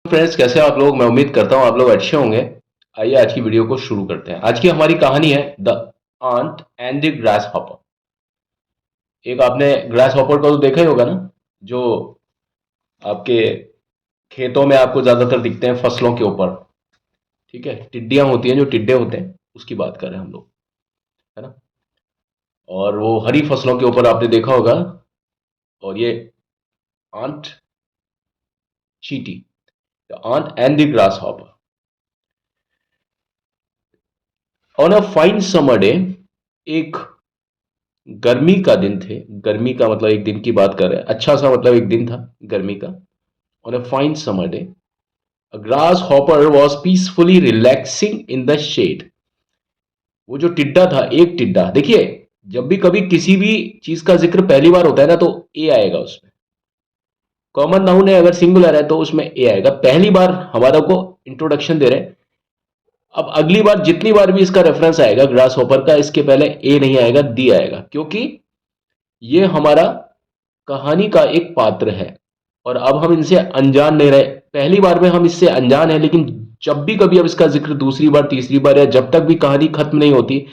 Friends, कैसे हैं आप लोग। मैं उम्मीद करता हूं आप लोग अच्छे होंगे। आइए आज की वीडियो को शुरू करते हैं। आज की हमारी कहानी है the ant and the grasshopper. एक आपने ग्रास हॉपर को तो देखा ही होगा ना, जो आपके खेतों में आपको ज्यादातर दिखते हैं फसलों के ऊपर। ठीक है, टिड्डियां होती हैं, जो टिड्डे होते हैं उसकी बात कर रहे हैं हम लोग, है ना। और वो हरी फसलों के ऊपर आपने देखा होगा। और ये आंट चीटी, the ant and the grasshopper. On a fine summer day, एक गर्मी का दिन थे। गर्मी का मतलब एक दिन की बात कर रहे हैं, अच्छा सा मतलब एक दिन था गर्मी का। On a fine summer day, a grasshopper was peacefully relaxing in the shade. वो जो टिड्डा था, एक टिड्डा, देखिए जब भी कभी किसी भी चीज का जिक्र पहली बार होता है ना, तो ए आएगा उसमें। कॉमन नाउन है, अगर सिंगुलर है तो उसमें ए आएगा। पहली बार हमारा को इंट्रोडक्शन दे रहे हैं। अब अगली बार जितनी बार भी इसका रेफरेंस आएगा ग्रास हॉपर का, इसके पहले ए नहीं आएगा, दी आएगा, क्योंकि ये हमारा कहानी का एक पात्र है। और अब हम इनसे अनजान नहीं रहे। पहली बार में हम इससे अनजान है, लेकिन जब भी कभी अब इसका जिक्र दूसरी बार, तीसरी बार, या जब तक भी कहानी खत्म नहीं होती,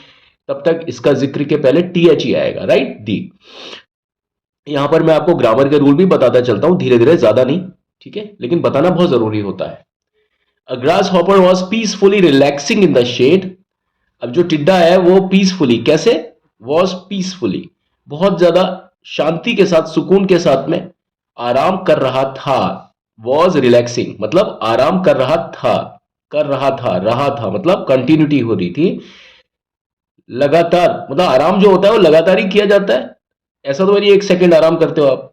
तब तक इसका जिक्र के पहले टी एच ही आएगा, राइट, दी। यहां पर मैं आपको ग्रामर के रूल भी बताता चलता हूं धीरे धीरे, ज्यादा नहीं, ठीक है, लेकिन बताना बहुत जरूरी होता है। A grasshopper was peacefully relaxing in the shade. अब जो टिड्डा है वो पीसफुली, कैसे, वॉज पीसफुली, बहुत ज्यादा शांति के साथ, सुकून के साथ में आराम कर रहा था। वॉज रिलैक्सिंग मतलब आराम कर रहा था, रहा था मतलब कंटिन्यूटी हो रही थी। लगातार मतलब आराम जो होता है वो लगातार ही किया जाता है। ऐसा तो नहीं एक सेकंड आराम करते हो आप,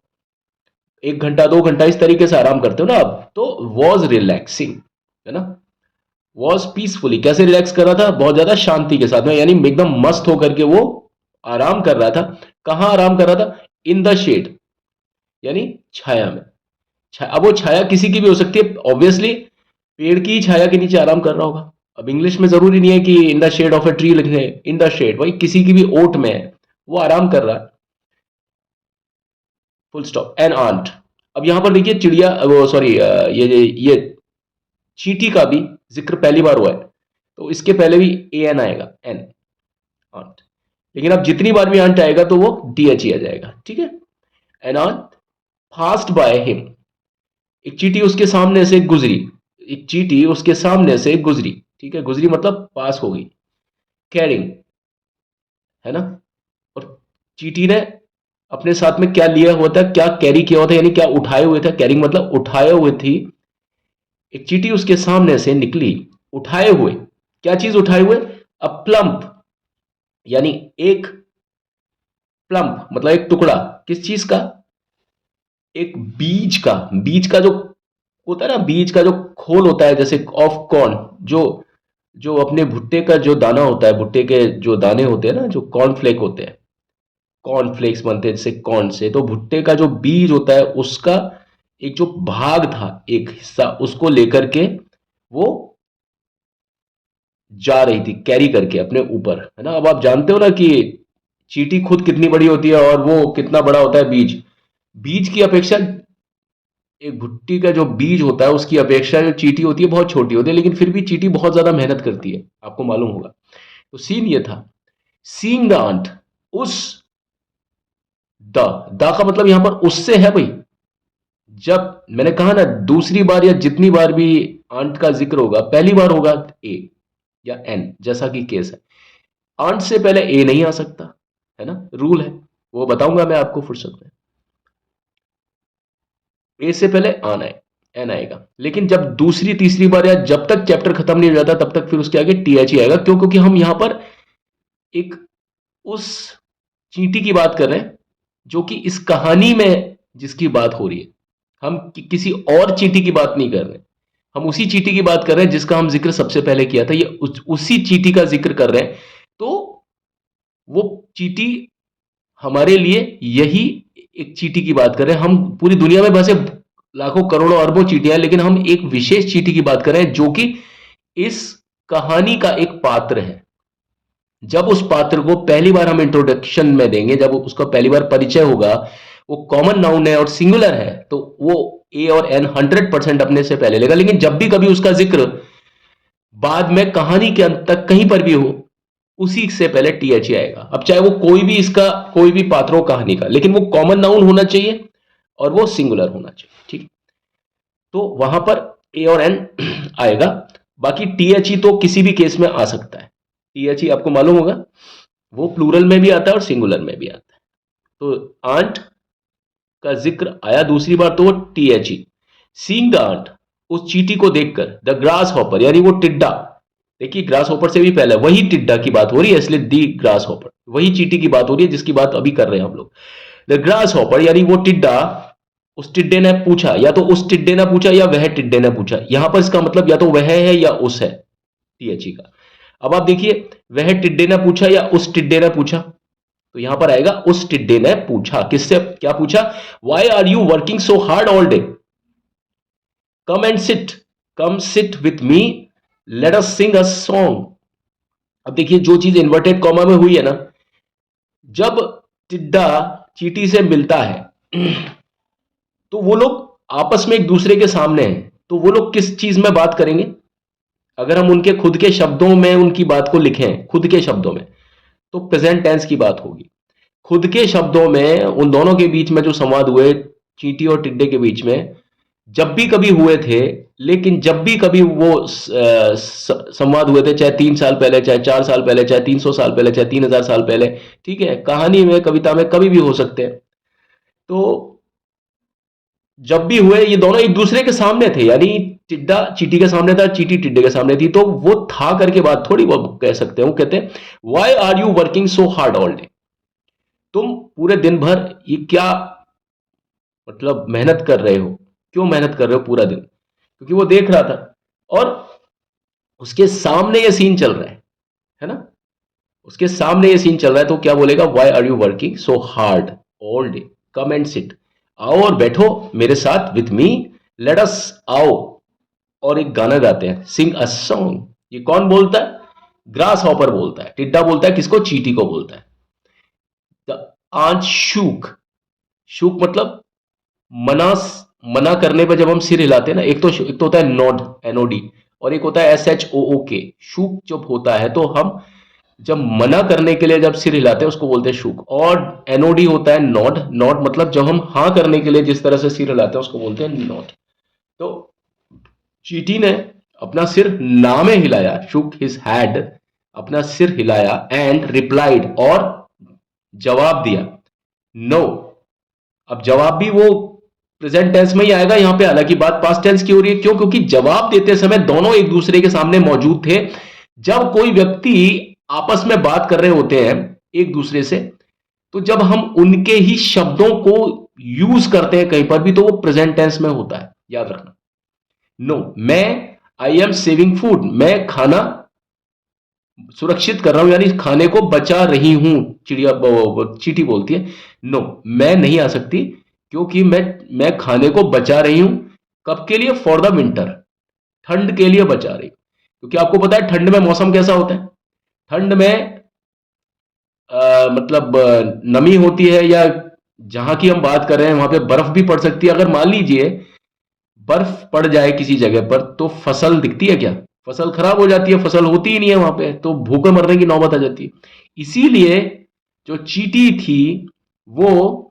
एक घंटा, 2 घंटा, इस तरीके से आराम करते हो ना आप। तो वॉज रिलैक्सिंग, है ना। वॉज पीसफुली, कैसे रिलैक्स कर रहा था, बहुत ज्यादा शांति के साथ में, यानी एकदम मस्त होकर के वो आराम कर रहा था। कहां आराम कर रहा था, इन द शेड, यानी छाया में। अब वो छाया किसी की भी हो सकती है ऑब्वियसली। पेड़ की छाया के नीचे आराम कर रहा होगा। अब इंग्लिश में जरूरी नहीं है कि in the shade of a tree लिखने, इन द शेड, भाई किसी की भी ओट में है, वो आराम कर रहा है, फुल स्टॉप। एन आंट, अब यहां पर देखिए चिड़िया, वो सॉरी, ये चींटी का भी जिक्र पहली बार हुआ है, तो इसके पहले भी ए एन आएगा, एन, आंट। लेकिन अब जितनी बार भी आंट आएगा तो वो डी एच ही आ जाएगा, ठीक है। An ant passed by him, एक चींटी उसके सामने से गुजरी, एक चींटी उसके सामने से गुजरी, ठीक है, गुजरी मतलब पास हो गई। कैरिंग, है ना। और चींटी ने अपने साथ में क्या लिया हुआ था, क्या कैरी किया हुआ था, यानी क्या उठाए हुए था। कैरिंग मतलब उठाए हुए थी। एक चींटी उसके सामने से निकली, उठाए हुए, क्या चीज उठाए हुए, अ प्लम्प, यानी एक प्लम्प मतलब एक टुकड़ा, किस चीज का, एक बीज का। बीज का जो होता है ना, बीज का जो खोल होता है, जैसे ऑफ कॉर्न, जो जो अपने भुट्टे का जो दाना होता है, भुट्टे के जो दाने होते हैं ना, जो कॉर्नफ्लेक होते हैं, कॉर्नफ्लेक्स बनते हैं जैसे कॉर्न से, तो भुट्टे का जो बीज होता है उसका एक जो भाग था, एक हिस्सा, उसको लेकर के वो जा रही थी कैरी करके अपने ऊपर, है ना। अब आप जानते हो ना कि चींटी खुद कितनी बड़ी होती है और वो कितना बड़ा होता है बीज। बीज की अपेक्षा, एक भुट्टी का जो बीज होता है उसकी अपेक्षा जो चींटी होती है बहुत छोटी होती है, लेकिन फिर भी चींटी बहुत ज्यादा मेहनत करती है, आपको मालूम होगा। तो सीन ये था, सीइंग द आंट, उस, द द का मतलब यहां पर उससे है भाई। जब मैंने कहा ना, दूसरी बार या जितनी बार भी आंट का जिक्र होगा, पहली बार होगा ए या एन, जैसा कि केस है। आंट से पहले ए नहीं आ सकता, है ना, रूल है, वो बताऊंगा मैं आपको फुर्सत में। ए से पहले आन आए, एन आएगा। लेकिन जब दूसरी तीसरी बार, या जब तक चैप्टर खत्म नहीं हो जाता, तब तक फिर उसके आगे टी एच ही आएगा। क्यों, क्योंकि हम यहां पर एक उस चींटी की बात कर रहे हैं जो कि इस कहानी में जिसकी बात हो रही है। हम किसी और चींटी की बात नहीं कर रहे, हम उसी चींटी की बात कर रहे हैं जिसका हम जिक्र सबसे पहले किया था। ये उसी चींटी का जिक्र कर रहे हैं। तो वो चींटी हमारे लिए यही एक चींटी की बात कर रहे हैं। हम पूरी दुनिया में वैसे लाखों करोड़ों अरबों चींटियां हैं, लेकिन हम एक विशेष चींटी की बात कर रहे हैं जो कि इस कहानी का एक पात्र है। जब उस पात्र को पहली बार हम इंट्रोडक्शन में देंगे, जब उसका पहली बार परिचय होगा, वो कॉमन नाउन है और सिंगुलर है, तो वो ए और एन 100% अपने से पहले लेगा, लेकिन जब भी कभी उसका जिक्र बाद में कहानी के अंत तक कहीं पर भी हो, उसी से पहले टीएच आएगा। अब चाहे वो कोई भी इसका कोई भी पात्र हो कहानी का, लेकिन वो कॉमन नाउन होना चाहिए और वो सिंगुलर होना चाहिए, ठीक। तो वहां पर ए और एन आएगा। बाकी टीएच तो किसी भी केस में आ सकता है। टीएच आपको मालूम होगा वो प्लूरल में भी आता है और सिंगुलर में भी आता है। तो आंट का जिक्र आया दूसरी बार तो वो टीएच सीइंग द आंट, उस चींटी को देखकर, द ग्रास हॉपर यानी वो टिड्डा, देखिए ग्रास हॉपर से भी पहले वही टिड्डा की बात हो रही है, इसलिए दी ग्रास हॉपर, वही चींटी की बात हो रही है जिसकी बात अभी कर रहे हैं हम लोग। द ग्रास हॉपर यानी वो टिड्डा, उस टिड्डे ने पूछा, या तो उस टिड्डे ने पूछा या वह टिड्डे ने पूछा, यहां पर इसका मतलब या तो वह है या उस है, टीएचई का। अब आप देखिए, वह टिड्डे ने पूछा या उस टिड्डे ने पूछा, तो यहां पर आएगा उस टिड्डे ने पूछा। किससे क्या पूछा? Why are you working so hard all day, come and sit, come sit with me, let us sing a song. अब देखिए जो चीज इन्वर्टेड कॉमा में हुई है ना, जब टिड्डा चींटी से मिलता है तो वो लोग आपस में एक दूसरे के सामने हैं, तो वो लोग किस चीज में बात करेंगे? अगर हम उनके खुद के शब्दों में उनकी बात को लिखें, खुद के शब्दों में, तो प्रेजेंट टेंस की बात होगी। खुद के शब्दों में उन दोनों के बीच में जो संवाद हुए, चींटी और टिड्डे के बीच में, जब भी कभी हुए थे, लेकिन जब भी कभी वो संवाद हुए थे, चाहे 3 साल पहले, चाहे 4 साल पहले, चाहे 300 साल पहले, चाहे 3000 साल पहले, ठीक है, कहानी में, कविता में कभी भी हो सकते हैं। तो जब भी हुए ये दोनों एक दूसरे के सामने थे, यानी टिड्डा चींटी के सामने था, चींटी टिड्डे के सामने थी, तो वो था करके बात थोड़ी वो कह सकते हैं। वो कहते हैं why are you working so hard all day, तुम पूरे दिन भर ये क्या मतलब मेहनत कर रहे हो, क्यों मेहनत कर रहे हो पूरा दिन? क्योंकि वो देख रहा था और उसके सामने ये सीन चल रहा है ना, उसके सामने ये सीन चल रहा है, तो क्या बोलेगा? Why are you working so hard all day, come and sit, आओ और बैठो मेरे साथ, विथ मी, लेट अस, आओ और एक गाना गाते हैं, सिंग अ सॉन्ग। ये कौन बोलता है? ग्रास हॉपर बोलता है। टिड्डा बोलता है किसको? चींटी को बोलता है। द आंट शूक, शूक मतलब मना, मना करने पर जब हम सिर हिलाते हैं ना, एक तो होता है नोड, एनओडी, और एक होता है SHOOK। शूक जब होता है तो हम जब मना करने के लिए जब सिर हिलाते हैं उसको बोलते हैं शूक। और एनओडी होता है नॉड, नॉड मतलब जब हम हाँ करने के लिए जिस तरह से सिर हिलाते हैं उसको बोलते हैं नॉड। तो चींटी ने अपना सिर ना में हिलाया, शुक हिज हेड, अपना सिर हिलाया, एंड रिप्लाइड, और जवाब दिया, नो। अब जवाब भी वो प्रेजेंट टेंस में ही आएगा यहां पे, हालांकि बात पास्ट टेंस की हो रही है। क्यों? क्योंकि जवाब देते समय दोनों एक दूसरे के सामने मौजूद थे। जब कोई व्यक्ति आपस में बात कर रहे होते हैं एक दूसरे से, तो जब हम उनके ही शब्दों को यूज करते हैं कहीं पर भी, तो वो प्रेजेंट टेंस में होता है, याद रखना। नो, मैं, आई एम सेविंग फूड, मैं खाना सुरक्षित कर रहा हूं, यानी खाने को बचा रही हूं, चिड़िया चींटी बोलती है। नो, मैं नहीं आ सकती क्योंकि मैं खाने को बचा रही हूं। कब के लिए? फॉर द विंटर, ठंड के लिए बचा रही हूं। क्योंकि आपको पता है ठंड में मौसम कैसा होता है। ठंड में मतलब नमी होती है, या जहां की हम बात कर रहे हैं वहां पे बर्फ भी पड़ सकती है। अगर मान लीजिए बर्फ पड़ जाए किसी जगह पर, तो फसल दिखती है क्या? फसल खराब हो जाती है, फसल होती ही नहीं है वहां पे, तो भूखे मरने की नौबत आ जाती है। इसीलिए जो चींटी थी वो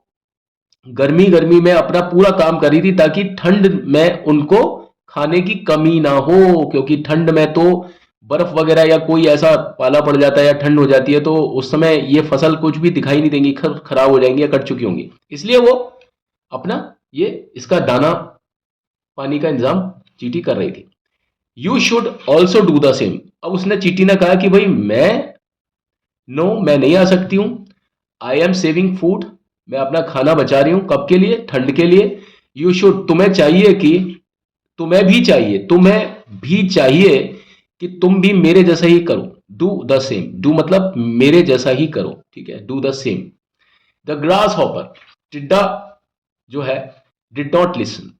गर्मी गर्मी में अपना पूरा काम कर रही थी, ताकि ठंड में उनको खाने की कमी ना हो। क्योंकि ठंड में तो बर्फ वगैरह या कोई ऐसा पाला पड़ जाता है या ठंड हो जाती है, तो उस समय ये फसल कुछ भी दिखाई नहीं देंगी, खराब हो जाएंगी या कट चुकी होंगी। इसलिए वो अपना ये इसका दाना पानी का इंतजाम चींटी कर रही थी। You should also do the same. अब उसने, चींटी ने कहा कि भाई मैं नहीं आ सकती हूं। आई एम सेविंग फूड, मैं अपना खाना बचा रही हूं, कब के लिए? ठंड के लिए। यू शुड, तुम्हें चाहिए कि, तुम्हें भी चाहिए कि तुम भी मेरे जैसा ही करो। डू द सेम, डू मतलब मेरे जैसा ही करो, ठीक है, do the same. The grass hopper, टिड्डा जो है, डिड नॉट लिसन,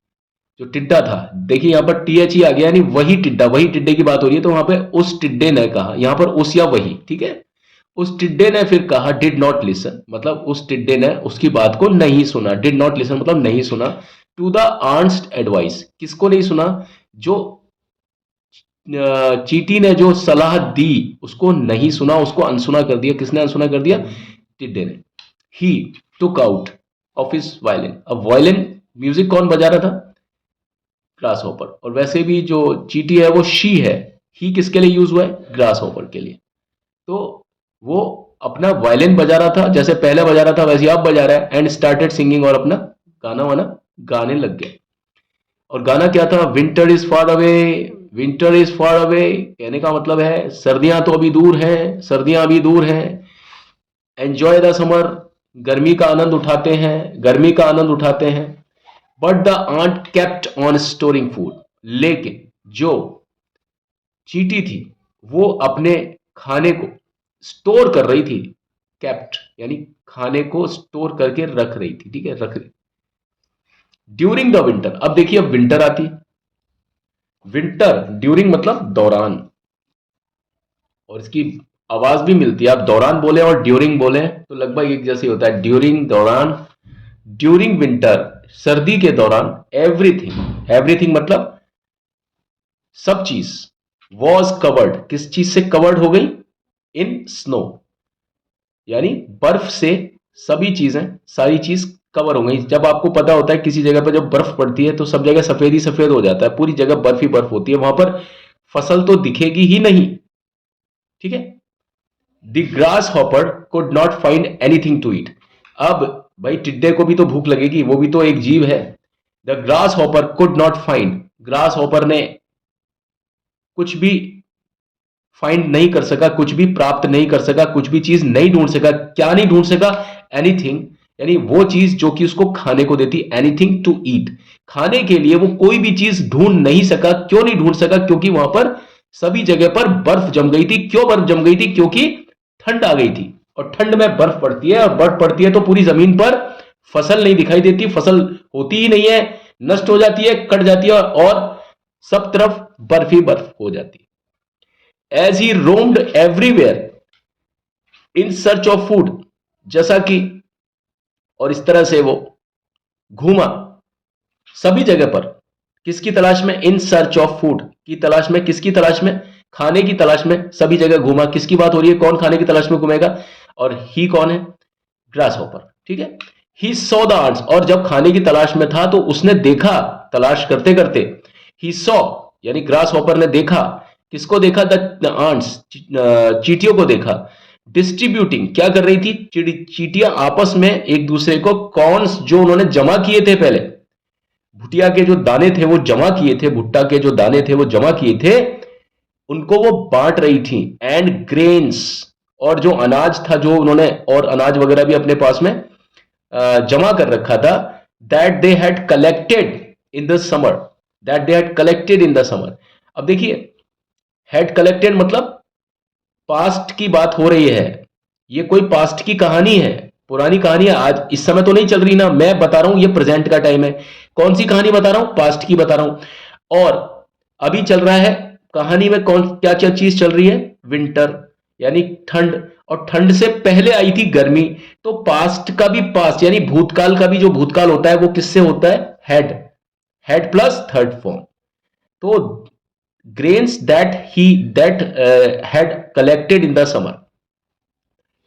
जो टिड्डा था, देखिए यहां पर टीएच ही आ गया, यानी वही टिड्डा, वही टिड्डे की बात हो रही है, तो वहां पे उस टिड्डे ने कहा, यहां पर उस या वही, ठीक है, उस टिड्डे ने फिर कहा, डिड नॉट लिसन मतलब उस टिड्डे ने उसकी बात को नहीं सुना। डिड नॉट लिसन मतलब नहीं सुना। टू द आंट्स एडवाइस, किसको नहीं सुना? जो चींटी ने जो सलाह दी उसको नहीं सुना, उसको अनसुना कर दिया। किसने अनसुना कर दिया? टिड्डे ने। He took out of his violin. अब वायलिन म्यूजिक कौन बजा रहा था? Grasshopper. और वैसे भी जो चींटी है वो शी है, ही किसके लिए यूज हुआ है? ग्रास हॉपर के लिए। तो वो अपना वायलिन बजा रहा था, जैसे पहले बजा रहा था वैसे अब बजा रहा है, एंड स्टार्टेड सिंगिंग, और अपना गाना वाना गाने लग गया। और गाना क्या था? Winter is far away, winter is far away. कहने का मतलब है सर्दियां तो अभी दूर हैं, सर्दियां अभी दूर हैं। एंजॉय द समर, गर्मी का आनंद उठाते हैं, गर्मी का आनंद उठाते हैं। But the ant kept on storing food, लेकिन जो चींटी थी वो अपने खाने को स्टोर कर रही थी। केप्ट यानी खाने को स्टोर करके रख रही थी, ठीक है, रख रही। ड्यूरिंग द विंटर, अब देखिए अब विंटर आती है। विंटर ड्यूरिंग मतलब दौरान, और इसकी आवाज भी मिलती है। आप दौरान बोले और ड्यूरिंग बोले तो लगभग एक जैसे होता है, ड्यूरिंग दौरान। ड्यूरिंग विंटर सर्दी के दौरान, एवरीथिंग, एवरीथिंग मतलब सब चीज, वॉज कवर्ड, किस चीज से कवर्ड हो गई? इन स्नो, यानी बर्फ से सभी चीजें, सारी चीज कवर हो गई। जब आपको पता होता है किसी जगह पर जब बर्फ पड़ती है तो सब जगह सफेद ही सफेद हो जाता है, पूरी जगह बर्फ ही बर्फ होती है, वहां पर फसल तो दिखेगी ही नहीं, ठीक है। The grasshopper could not find anything to eat. अब भाई टिड्डे को भी तो भूख लगेगी, वो भी तो एक जीव है। The grasshopper could not find, grass hopper ने कुछ भी फाइंड नहीं कर सका, कुछ भी प्राप्त नहीं कर सका, कुछ भी चीज नहीं ढूंढ सका। क्या नहीं ढूंढ सका? एनीथिंग, यानी वो चीज जो कि उसको खाने को देती। एनीथिंग टू ईट, खाने के लिए वो कोई भी चीज ढूंढ नहीं सका। क्यों नहीं ढूंढ सका? क्योंकि वहां पर सभी जगह पर बर्फ जम गई थी। क्यों बर्फ जम गई थी? क्योंकि ठंड आ गई थी, और ठंड में बर्फ पड़ती है, और बर्फ पड़ती है तो पूरी जमीन पर फसल नहीं दिखाई देती, फसल होती ही नहीं है, नष्ट हो जाती है, कट जाती है, और सब तरफ बर्फ ही बर्फ हो जाती है। As he roamed everywhere in search of food, जैसा कि, और इस तरह से वो घूमा सभी जगह पर, किसकी तलाश में? इन सर्च ऑफ फूड की तलाश में। किसकी तलाश में? खाने की तलाश में सभी जगह घूमा। किसकी बात हो रही है? कौन खाने की तलाश में घूमेगा? और ही कौन है? ग्रास हॉपर, ठीक है। ही सॉ द आंट्स, और जब खाने की तलाश में था तो उसने देखा, तलाश करते करते, ही सॉ यानी ग्रास हॉपर ने देखा। किसको देखा? द आंट्स, चींटियों को देखा। डिस्ट्रीब्यूटिंग, क्या कर रही थी? चींटियां आपस में एक दूसरे को कॉर्न्स, जो उन्होंने जमा किए थे पहले, भुटिया के जो दाने थे वो जमा किए थे, भुट्टा के जो दाने थे वो जमा किए थे, उनको वो बांट रही थी। एंड ग्रेन्स, और जो अनाज था, जो उन्होंने और अनाज वगैरह भी अपने पास में जमा कर रखा था, that they had collected in the summer, that they had collected in the summer. अब देखिए, हैड कलेक्टेड मतलब पास्ट की बात हो रही है, ये कोई पास्ट की कहानी है, पुरानी कहानी है, आज इस समय तो नहीं चल रही ना, मैं बता रहा हूं ये प्रेजेंट का टाइम है। कौन सी कहानी बता रहा हूं? पास्ट की बता रहा हूं। और अभी चल रहा है कहानी में कौन, क्या क्या चीज चल रही है? विंटर यानी ठंड, और ठंड से पहले आई थी गर्मी। तो पास्ट का भी पास्ट, यानी भूतकाल का भी जो भूतकाल होता है वो किससे होता है? Had, had plus third form. तो grains that had collected in the summer,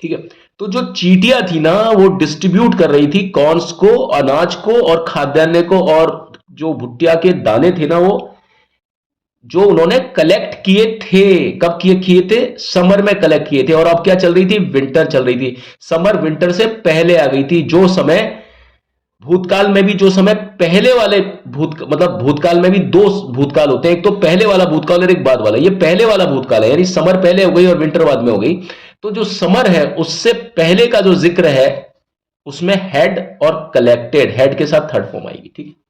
ठीक है। तो जो चींटियां थी ना वो डिस्ट्रीब्यूट कर रही थी कॉर्न्स को, अनाज को और खाद्यान्न को, और जो भुट्टिया के दाने थे ना वो जो उन्होंने कलेक्ट किए थे। कब किए थे? समर में कलेक्ट किए थे। और अब क्या चल रही थी? विंटर चल रही थी। समर विंटर से पहले आ गई थी। जो समय भूतकाल में भी, जो समय पहले वाले मतलब भूतकाल में भी दो भूतकाल होते हैं, एक तो पहले वाला भूतकाल और एक बाद वाला। ये पहले वाला भूतकाल है, यानी समर पहले हो गई और विंटर बाद में हो गई। तो जो समर है उससे पहले का जो जिक्र है उसमें हैड और कलेक्टेड, हैड के साथ थर्ड फॉर्म आएगी, ठीक है।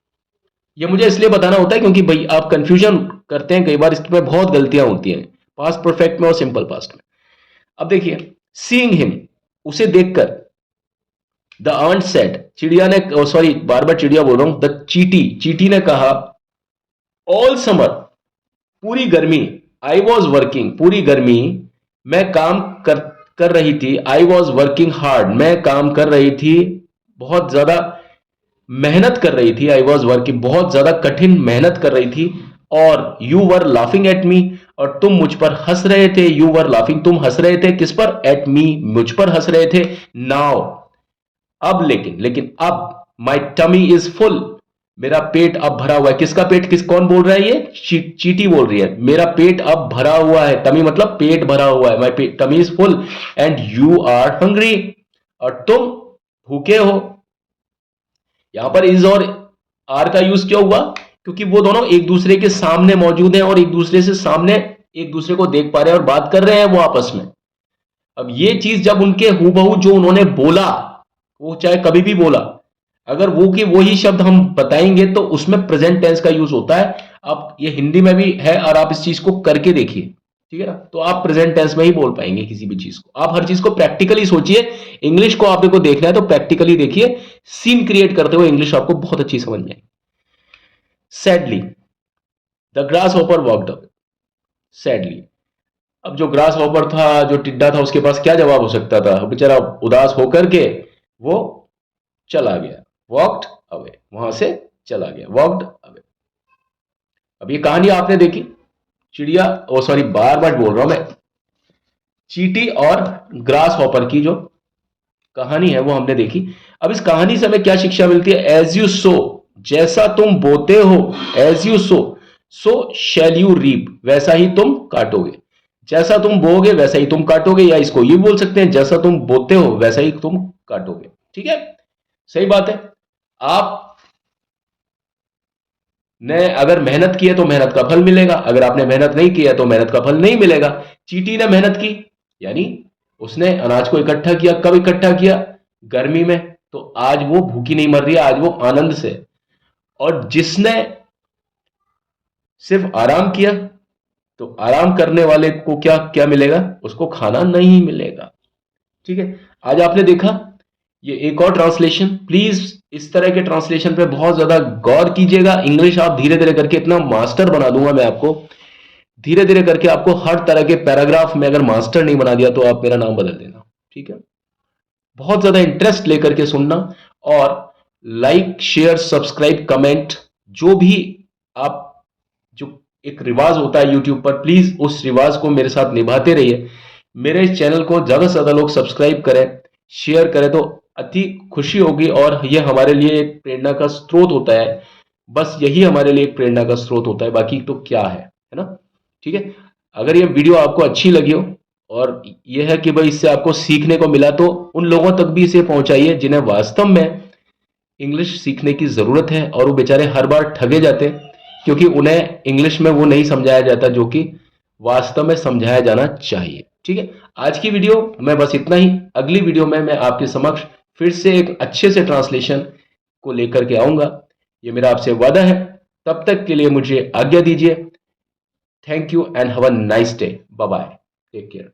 ये मुझे इसलिए बताना होता है क्योंकि भाई आप कंफ्यूजन करते हैं कई बार, इसमें बहुत गलतियां होती हैं पास्ट परफेक्ट में और सिंपल पास्ट में। अब देखिए, सीइंग हिम, उसे देखकर, द आंट सेड, चिड़िया ने, सॉरी बार बार चिड़िया बोल रहा हूं, द चीटी, चीटी ने कहा, ऑल समर, पूरी गर्मी, आई वॉज वर्किंग, पूरी गर्मी मैं काम कर रही थी। आई वॉज वर्किंग हार्ड, मैं काम कर रही थी बहुत ज्यादा मेहनत कर रही थी, आई वॉज वर्किंग, बहुत ज्यादा कठिन मेहनत कर रही थी, और you were laughing at me, और तुम मुझ पर हंस रहे थे, यू वर लाफिंग, तुम हंस रहे थे, किस पर? एट मी, मुझ पर हंस रहे थे। नाउ, अब लेकिन, अब माई टमी इज फुल, मेरा पेट अब भरा हुआ है। किसका पेट? कौन बोल रहा है? ये चीटी बोल रही है, मेरा पेट अब भरा हुआ है। टमी मतलब पेट भरा हुआ है, my tummy is full and you are hungry, और तुम भूखे हो। यहां पर इज और आर का यूज क्यों हुआ? क्योंकि वो दोनों एक दूसरे के सामने मौजूद हैं और एक दूसरे से सामने एक दूसरे को देख पा रहे हैं और बात कर रहे हैं वो आपस में। अब ये चीज जब उनके हूबहू जो उन्होंने बोला, वो चाहे कभी भी बोला, अगर वो की वही शब्द हम बताएंगे तो उसमें प्रेजेंट टेंस का यूज होता है। अब ये हिंदी में भी है और आप इस चीज को करके देखिए, ठीक है ना? तो आप प्रेजेंट टेंस में ही बोल पाएंगे किसी भी चीज को। आप हर चीज को प्रैक्टिकली सोचिए। इंग्लिश को आपको देखना है तो प्रैक्टिकली देखिए, सीन क्रिएट करते हुए इंग्लिश आपको बहुत अच्छी समझ में आएगी। Sadly the grass hopper walked away, sadly. अब जो ग्रास हॉपर था, जो टिड्डा था, उसके पास क्या जवाब हो सकता था? बेचारा उदास होकर के वो चला गया, वॉकड अवे, वहां से चला गया, वॉकड अवे। अब ये कहानी आपने देखी, चिड़िया, ओ सॉरी, बार बार बोल रहा हूं मैं, चींटी और ग्रास हॉपर की जो कहानी है वो हमने देखी। अब इस कहानी से हमें क्या शिक्षा मिलती है? एज यू सो, जैसा तुम बोते हो, as you sow, so shall you reap, वैसा ही तुम काटोगे। जैसा तुम बोओगे वैसा ही तुम काटोगे, या इसको ये बोल सकते हैं, जैसा तुम बोते हो वैसा ही तुम काटोगे। ठीक है, सही बात है। आप ने अगर मेहनत की है तो मेहनत का फल मिलेगा, अगर आपने मेहनत नहीं की है तो मेहनत का फल नहीं मिलेगा। चींटी ने मेहनत की, यानी उसने अनाज को इकट्ठा किया। कब इकट्ठा किया? गर्मी में। तो आज वो भूखी नहीं मर रही है, आज वो आनंद से। और जिसने सिर्फ आराम किया, तो आराम करने वाले को क्या क्या मिलेगा? उसको खाना नहीं मिलेगा। ठीक है, आज आपने देखा ये एक और ट्रांसलेशन। प्लीज इस तरह के ट्रांसलेशन पे बहुत ज्यादा गौर कीजिएगा। इंग्लिश आप धीरे धीरे करके इतना मास्टर बना दूंगा मैं आपको, धीरे धीरे करके आपको हर तरह के पैराग्राफ में, अगर मास्टर नहीं बना दिया तो आप मेरा नाम बदल देना। ठीक है, बहुत ज्यादा इंटरेस्ट लेकर के सुनना, और लाइक शेयर सब्सक्राइब कमेंट, जो भी आप, जो एक रिवाज होता है यूट्यूब पर, प्लीज उस रिवाज को मेरे साथ निभाते रहिए। मेरे इस चैनल को ज्यादा से ज्यादा लोग सब्सक्राइब करें, शेयर करें तो अति खुशी होगी, और यह हमारे लिए एक प्रेरणा का स्रोत होता है। बस यही हमारे लिए एक प्रेरणा का स्रोत होता है, बाकी तो क्या है ना? ठीक है, अगर ये वीडियो आपको अच्छी लगी हो और यह है कि भाई इससे आपको सीखने को मिला, तो उन लोगों तक भी इसे पहुंचाइए जिन्हें वास्तव में इंग्लिश सीखने की जरूरत है, और वो बेचारे हर बार ठगे जाते हैं क्योंकि उन्हें इंग्लिश में वो नहीं समझाया जाता जो कि वास्तव में समझाया जाना चाहिए। ठीक है, आज की वीडियो में बस इतना ही। अगली वीडियो में मैं आपके समक्ष फिर से एक अच्छे से ट्रांसलेशन को लेकर के आऊंगा, ये मेरा आपसे वादा है। तब तक के लिए मुझे आज्ञा दीजिए। Thank you and have a nice day. Bye bye, take care.